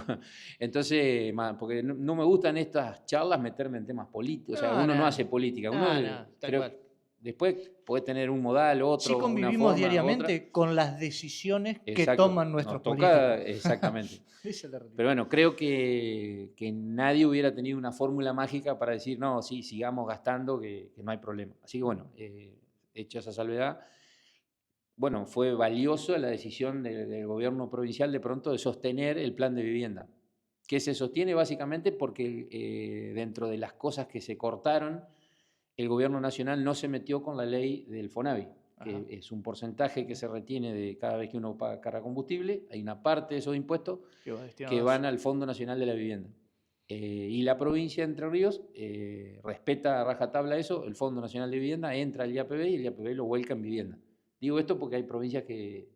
Entonces, porque no me gustan estas charlas meterme en temas políticos, o sea, No, uno no no, hace política, no, uno no, tal creo, cual. después puede tener un modal, Sí otro, una convivimos forma, otra. diariamente con las decisiones que Exacto, toman nuestros nos políticos. toca exactamente. Esa es la realidad. Pero bueno, creo que nadie hubiera tenido una fórmula mágica para decir, no, sí, sigamos gastando, que no hay problema. Así que bueno, hecha esa salvedad, bueno, fue valiosa la decisión del gobierno provincial de pronto de sostener el plan de vivienda, que se sostiene básicamente porque dentro de las cosas que se cortaron, el gobierno nacional no se metió con la ley del FONAVI, que Ajá. es un porcentaje que se retiene de cada vez que uno carga combustible, hay una parte de esos impuestos Que va destinado que a eso. van al Fondo Nacional de la Vivienda. Y la provincia de Entre Ríos respeta a rajatabla eso, el Fondo Nacional de Vivienda entra al IAPB y el IAPB lo vuelca en vivienda. Digo esto porque hay provincias que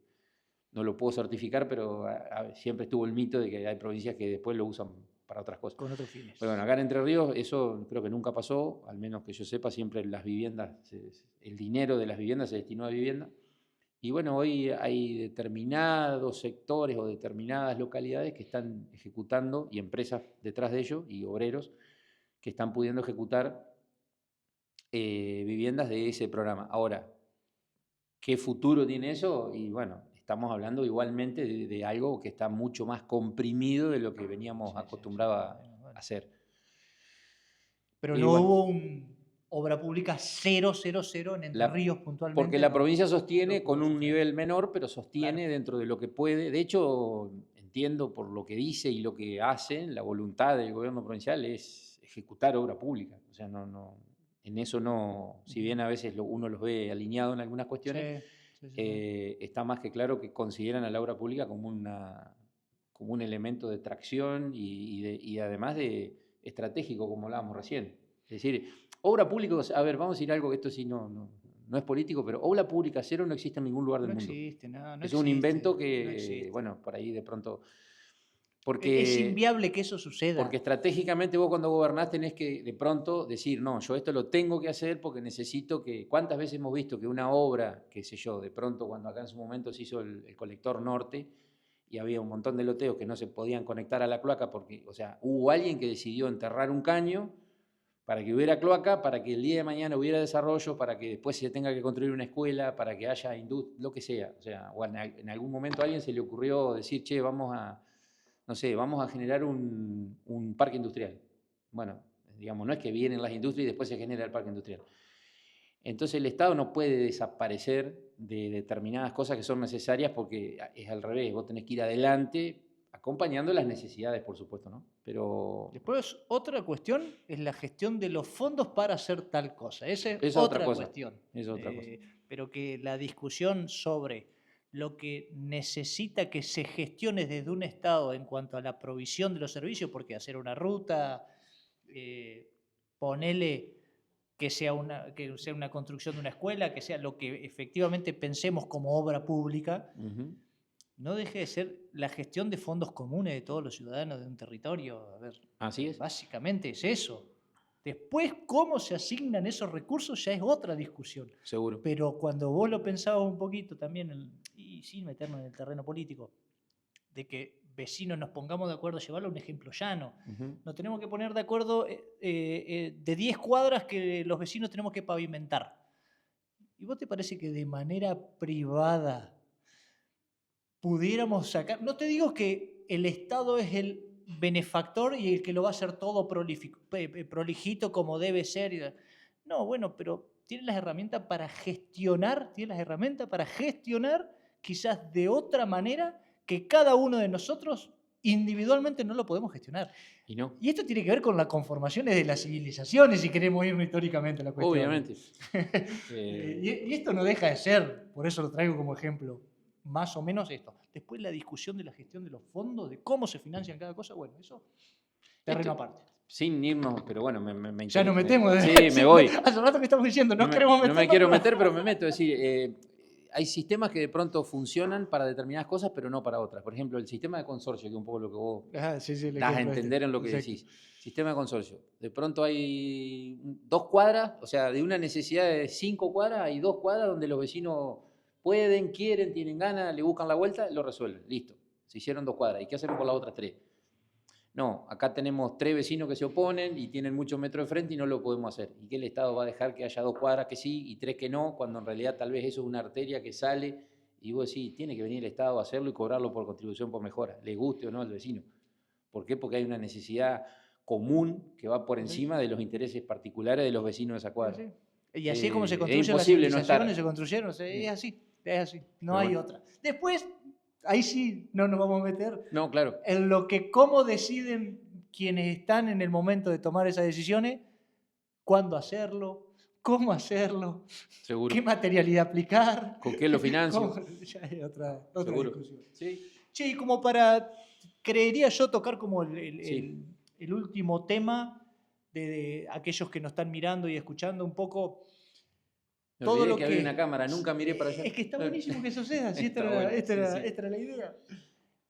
no lo puedo certificar, pero siempre estuvo el mito de que hay provincias que después lo usan para otras cosas. Con otros fines. Pero bueno, acá en Entre Ríos eso creo que nunca pasó, al menos que yo sepa, siempre las viviendas, el dinero de las viviendas se destinó a vivienda. Y bueno, hoy hay determinados sectores o determinadas localidades que están ejecutando, y empresas detrás de ellos, y obreros, que están pudiendo ejecutar viviendas de ese programa. Ahora, ¿qué futuro tiene eso? Y bueno, estamos hablando igualmente de algo que está mucho más comprimido de lo que veníamos Sí, acostumbrados a bueno. hacer. Pero Y no bueno, hubo una obra pública 000 en Entre Ríos porque puntualmente, la no, provincia no sostiene con pudo un sostener. nivel menor, pero Claro. sostiene dentro de lo que puede. De hecho, entiendo por lo que dice y lo que hace, la voluntad del gobierno provincial es ejecutar obra pública. O sea, en eso no, si bien a veces uno los ve alineados en algunas Sí, cuestiones, sí. está más que claro que consideran a la obra pública como un elemento de tracción y además de estratégico, como hablábamos recién. Es decir, obra pública, a ver, vamos a decir algo que esto sí no es político, pero obra pública cero no existe en ningún lugar del No mundo. existe, no Es un invento no que, existe. bueno, por ahí de pronto, Es porque, inviable que eso porque suceda. estratégicamente vos cuando gobernás tenés que de pronto decir, no, yo esto lo tengo que hacer porque necesito que, ¿cuántas veces hemos visto que una obra, qué sé yo, de pronto cuando acá en su momento se hizo el colector norte y había un montón de loteos que no se podían conectar a la cloaca porque, o sea, hubo alguien que decidió enterrar un caño para que hubiera cloaca, para que el día de mañana hubiera desarrollo, para que después se tenga que construir una escuela, para que haya industria, lo que sea. O sea, o en algún momento a alguien se le ocurrió decir, che, no sé, vamos a generar un parque industrial. Bueno, digamos, no es que vienen las industrias y después se genera el parque industrial. Entonces el Estado no puede desaparecer de determinadas cosas que son necesarias porque es al revés, vos tenés que ir adelante acompañando las necesidades, por supuesto, ¿no? Pero Después, otra cuestión es la gestión de los fondos para hacer tal cosa. Esa es es otra otra cosa, cuestión. es otra cosa. Pero que la discusión sobre lo que necesita que se gestione desde un Estado en cuanto a la provisión de los servicios, porque hacer una ruta, ponele que sea una construcción de una escuela, que sea lo que efectivamente pensemos como obra pública, Ujú. no deje de ser la gestión de fondos comunes de todos los ciudadanos de un territorio. A ver, Así es, básicamente es eso. Después, cómo se asignan esos recursos ya es otra discusión. seguro. Pero cuando vos lo pensabas un poquito también, y sin meternos en el terreno político, de que vecinos nos pongamos de acuerdo, llevarlo a un ejemplo llano. Ujú. Nos tenemos que poner de acuerdo de 10 cuadras que los vecinos tenemos que pavimentar. ¿Y vos te parece que de manera privada pudiéramos sacar? No te digo que el Estado es el benefactor y el que lo va a hacer todo prolijito como debe ser. No, bueno, pero tiene las herramientas para gestionar, quizás de otra manera que cada uno de nosotros individualmente no lo podemos gestionar. Y no, Y esto tiene que ver con las conformaciones de las civilizaciones, si queremos irnos históricamente a la cuestión. obviamente. Y esto no deja de ser, por eso lo traigo como ejemplo, más o menos esto. Después la discusión de la gestión de los fondos, de cómo se financian cada cosa, bueno, eso terreno Esto- aparte. Sin irnos, pero bueno, me Ya nos interesa. metemos. Sí, me voy. Hace rato que estamos diciendo, no queremos meternos. No me quiero meter, pero me meto. Es decir, hay sistemas que de pronto funcionan para determinadas cosas, pero no para otras. Por ejemplo, el sistema de consorcio, que es un poco lo que vos Sí, el das a ejemplo entender en lo que Exacto. decís. Sistema de consorcio. De pronto hay 2 cuadras, o sea, de una necesidad de 5 cuadras, hay 2 cuadras donde los vecinos pueden, quieren, tienen ganas, le buscan la vuelta, lo resuelven. Listo. Se hicieron 2 cuadras. ¿Y qué hacemos con las otras 3? No, acá tenemos 3 vecinos que se oponen y tienen muchos metros de frente y no lo podemos hacer. ¿Y qué el Estado va a dejar que haya 2 cuadras que sí y 3 que no, cuando en realidad tal vez eso es una arteria que sale y vos decís, tiene que venir el Estado a hacerlo y cobrarlo por contribución por mejora, le guste o no al vecino? ¿Por qué? Porque hay una necesidad común que va por encima de los intereses particulares de los vecinos de esa cuadra. Sí. Y así es como se Es construyen las imposible no civilizaciones, estar. se construyeron, es así, no Pero hay bueno. otra. Después, ahí sí no nos vamos a meter No, claro, en lo que cómo deciden quienes están en el momento de tomar esas decisiones, cuándo hacerlo, cómo hacerlo, seguro. qué materialidad aplicar. ¿Con qué lo financio? Ya hay otra Seguro. discusión. Sí, Che, y como para, creería yo, tocar como sí. el último tema de aquellos que nos están mirando y escuchando un poco Me todo olvidé lo que había una cámara, nunca miré para allá. Es que está buenísimo que suceda, si Está bueno, sí, sí. esta era la idea.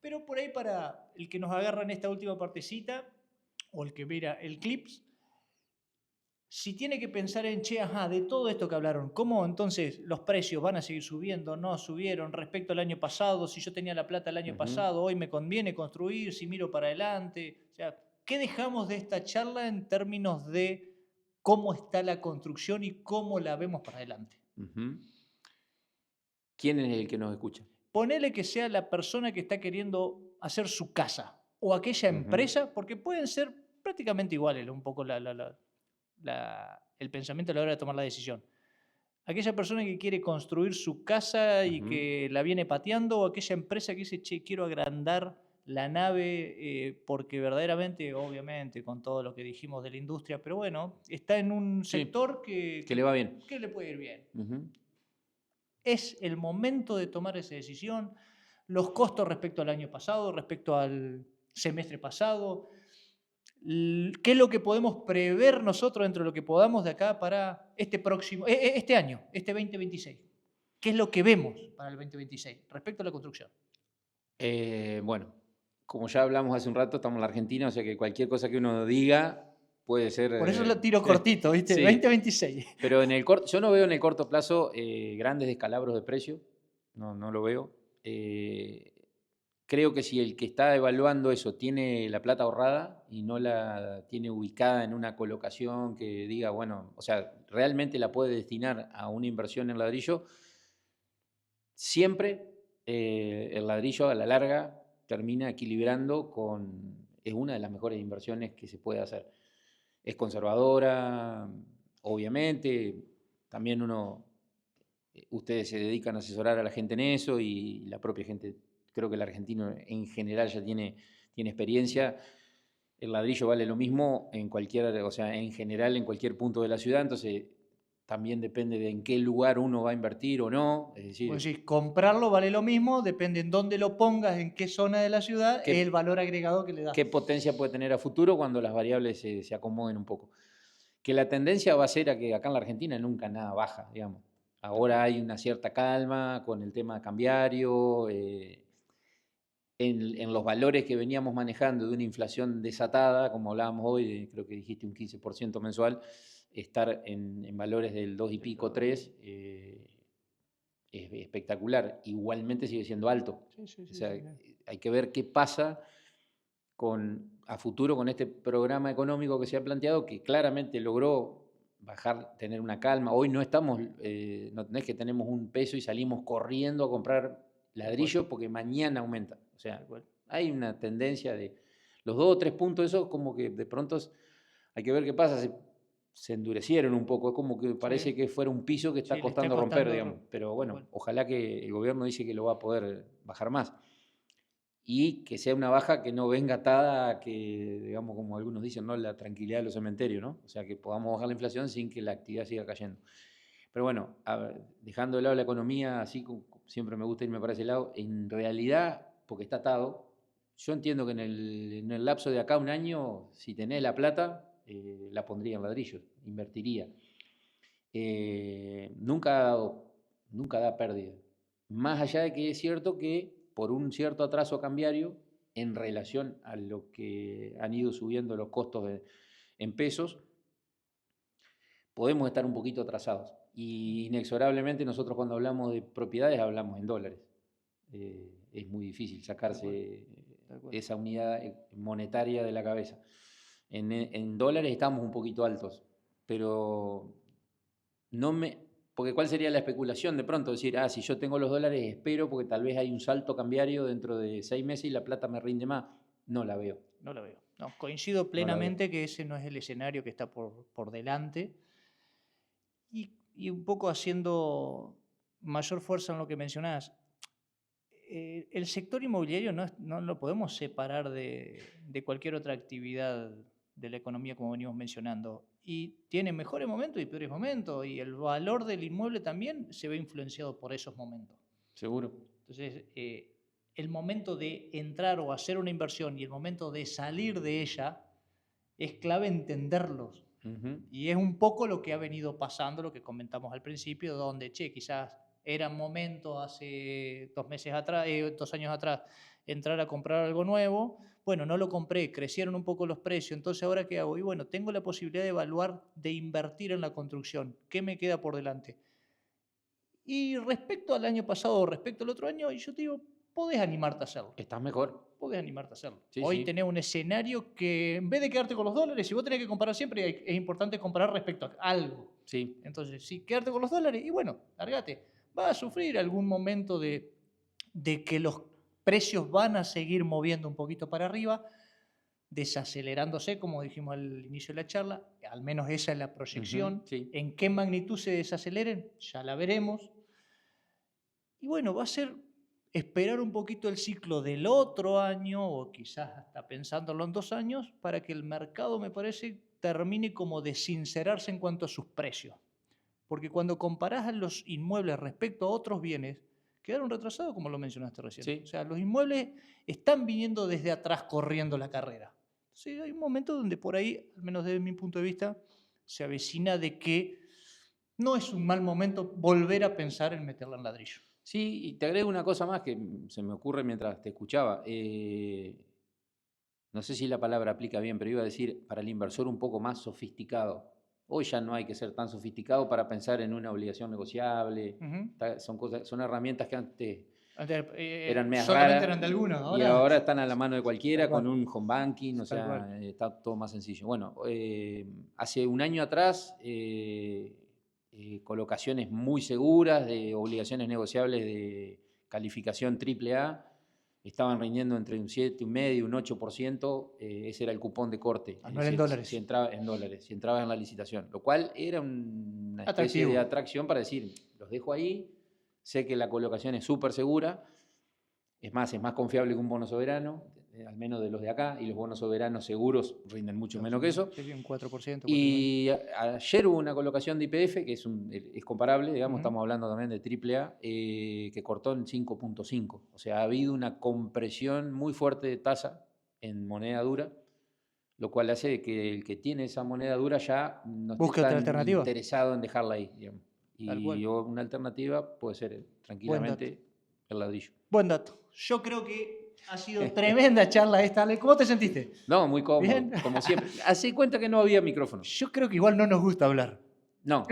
Pero por ahí para el que nos agarra en esta última partecita, o el que mira el clips, si tiene que pensar en, che, ajá, de todo esto que hablaron, ¿cómo entonces los precios van a seguir subiendo? ¿No subieron respecto al año pasado? Si yo tenía la plata el año Ujú. pasado, hoy me conviene construir, si miro para adelante. O sea, ¿qué dejamos de esta charla en términos de cómo está la construcción y cómo la vemos para adelante? Ujú. ¿Quién es el que nos escucha? Ponele que sea la persona que está queriendo hacer su casa o aquella Ujú. empresa, porque pueden ser prácticamente iguales un poco el pensamiento a la hora de tomar la decisión. Aquella persona que quiere construir su casa y Ujú. que la viene pateando, o aquella empresa que dice, che, quiero agrandar la nave porque verdaderamente, obviamente, con todo lo que dijimos de la industria, pero bueno, está en un Sí, sector que le va bien. que le puede ir bien. Ujú. Es el momento de tomar esa decisión. Los costos respecto al año pasado, respecto al semestre pasado, qué es lo que podemos prever nosotros dentro de lo que podamos de acá para este año, este 2026. ¿Qué es lo que vemos para el 2026 respecto a la construcción? Bueno, como ya hablamos hace un rato, estamos en la Argentina, o sea que cualquier cosa que uno diga puede ser... Por eso lo tiro cortito, ¿viste? Sí, 2026. pero yo no veo en el corto plazo grandes descalabros de precio, no lo veo. Creo que si el que está evaluando eso tiene la plata ahorrada y no la tiene ubicada en una colocación que diga, bueno, o sea, realmente la puede destinar a una inversión en ladrillo, siempre el ladrillo a la larga termina equilibrando es una de las mejores inversiones que se puede hacer. Es conservadora, obviamente, también ustedes se dedican a asesorar a la gente en eso y la propia gente, creo que el argentino en general ya tiene experiencia. El ladrillo vale lo mismo o sea, en general en cualquier punto de la ciudad, entonces también depende de en qué lugar uno va a invertir o no. Es decir, Pues sí, comprarlo vale lo mismo, depende en dónde lo pongas, en qué zona de la ciudad, es el valor agregado que le das. qué potencia puede tener a futuro cuando las variables se acomoden un poco. Que la tendencia va a ser a que acá en la Argentina nunca nada baja, digamos. Ahora hay una cierta calma con el tema cambiario, en los valores que veníamos manejando de una inflación desatada, como hablábamos hoy, creo que dijiste un 15% mensual, estar en valores del 2 y pico, 3, es espectacular. Igualmente sigue siendo alto. O sea, hay que ver qué pasa a futuro con este programa económico que se ha planteado, que claramente logró bajar, tener una calma. Hoy no estamos, no es que tenemos un peso y salimos corriendo a comprar ladrillos porque mañana aumenta. O sea, hay una tendencia de los 2 o 3 puntos, eso como que de pronto hay que ver qué pasa. Se endurecieron un poco, es como que parece que fuera un piso que está costando romper, digamos. Pero bueno, ojalá que el gobierno dice que lo va a poder bajar más. Y que sea una baja que no venga atada a que, digamos, como algunos dicen, ¿no?, la tranquilidad de los cementerios, ¿no? O sea, que podamos bajar la inflación sin que la actividad siga cayendo. Pero bueno, dejando de lado la economía, así como siempre me gusta irme para ese lado, en realidad, porque está atado, yo entiendo que en el lapso de acá a un año, si tenés la plata, la pondría en ladrillos, invertiría. Nunca da pérdida. Más allá de que es cierto que por un cierto atraso cambiario en relación a lo que han ido subiendo los costos en pesos, podemos estar un poquito atrasados. Y inexorablemente nosotros cuando hablamos de propiedades hablamos en dólares. Es muy difícil sacarse esa unidad monetaria de la cabeza. En dólares estamos un poquito altos, pero porque ¿cuál sería la especulación de pronto? Decir, si yo tengo los dólares, espero porque tal vez hay un salto cambiario dentro de 6 meses y la plata me rinde más. No la veo. No la veo. No, coincido plenamente que ese no es el escenario que está por delante. Y un poco haciendo mayor fuerza en lo que mencionás, el sector inmobiliario no lo podemos separar de cualquier otra actividad de la economía, como venimos mencionando. Y tiene mejores momentos y peores momentos, y el valor del inmueble también se ve influenciado por esos momentos. Seguro. Entonces, el momento de entrar o hacer una inversión y el momento de salir de ella es clave entenderlos. Y es un poco lo que ha venido pasando, lo que comentamos al principio, donde, quizás era momento hace 2 meses atrás, 2 años atrás, entrar a comprar algo nuevo. Bueno, no lo compré, crecieron un poco los precios, entonces ¿ahora qué hago? Y bueno, tengo la posibilidad de evaluar, de invertir en la construcción. ¿Qué me queda por delante? Y respecto al año pasado o respecto al otro año, yo te digo, podés animarte a hacerlo. Estás mejor. Podés animarte a hacerlo. Sí, Hoy sí. tenés un escenario que en vez de quedarte con los dólares, si vos tenés que comparar siempre, es importante comparar respecto a algo. Sí. Entonces, si quedarte con los dólares, y bueno, largate. Vas a sufrir algún momento de que los precios van a seguir moviendo un poquito para arriba, desacelerándose, como dijimos al inicio de la charla, al menos esa es la proyección. Sí. ¿En qué magnitud se desaceleren? Ya la veremos. Y bueno, va a ser esperar un poquito el ciclo del otro año, o quizás hasta pensándolo en 2 años, para que el mercado, me parece, termine como de sincerarse en cuanto a sus precios. Porque cuando comparás a los inmuebles respecto a otros bienes, quedaron retrasados, como lo mencionaste recién. Sí. O sea, los inmuebles están viniendo desde atrás corriendo la carrera. Sí, hay un momento donde por ahí, al menos desde mi punto de vista, se avecina de que no es un mal momento volver a pensar en meterla en ladrillo. Sí, y te agrego una cosa más que se me ocurre mientras te escuchaba. No sé si la palabra aplica bien, pero iba a decir para el inversor un poco más sofisticado. Hoy ya no hay que ser tan sofisticado para pensar en una obligación negociable. Son herramientas que antes eran más solamente raras eran de algunos, y ahora están a la mano de cualquiera con un home banking, o Tal sea, cual. está todo más sencillo. Bueno, hace un año atrás, colocaciones muy seguras de obligaciones negociables de calificación AAA estaban rindiendo entre un 7,5% y un 8%, ese era el cupón de corte. Anual en dólares. Si entraba en dólares, si entrabas en la licitación. Lo cual era una especie Atractivo. de atracción para decir, los dejo ahí, sé que la colocación es súper segura, es más confiable que un bono soberano, al menos de los de acá, y los bonos soberanos seguros rinden mucho menos que eso. Sí, un 4%. Y ayer hubo una colocación de YPF, que es comparable, digamos, estamos hablando también de AAA, que cortó en 5,5. O sea, ha habido una compresión muy fuerte de tasa en moneda dura, lo cual hace que el que tiene esa moneda dura ya no esté tan interesado en dejarla ahí, digamos. Y una alternativa puede ser tranquilamente el ladrillo. Buen dato. Yo creo que Ha sido tremenda charla esta, Ale. ¿Cómo te sentiste? No, muy cómodo, Bien. como siempre. Hacé cuenta que no había micrófono. Yo creo que igual no nos gusta hablar. No.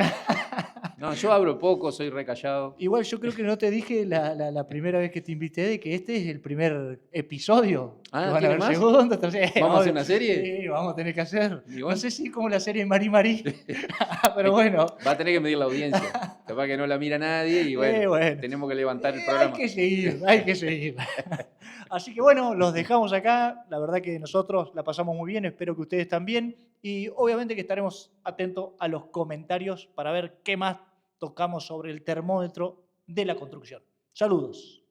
No, yo hablo poco, soy recallado. Igual yo creo que no te dije la primera vez que te invité de que este es el primer episodio. Ah, Que van a ¿tiene haber más? segundo, tercero. ¿Vamos a hacer una serie? Sí, vamos a tener que hacer. Y bueno. No sé si como la serie Mari Mari, pero bueno. Va a tener que medir la audiencia. Capaz que no la mira nadie y bueno. Tenemos que levantar el programa. Hay que seguir, hay que seguir. Así que bueno, los dejamos acá. La verdad que nosotros la pasamos muy bien, espero que ustedes también. Y obviamente que estaremos atentos a los comentarios para ver qué más tocamos sobre el termómetro de la construcción. Saludos.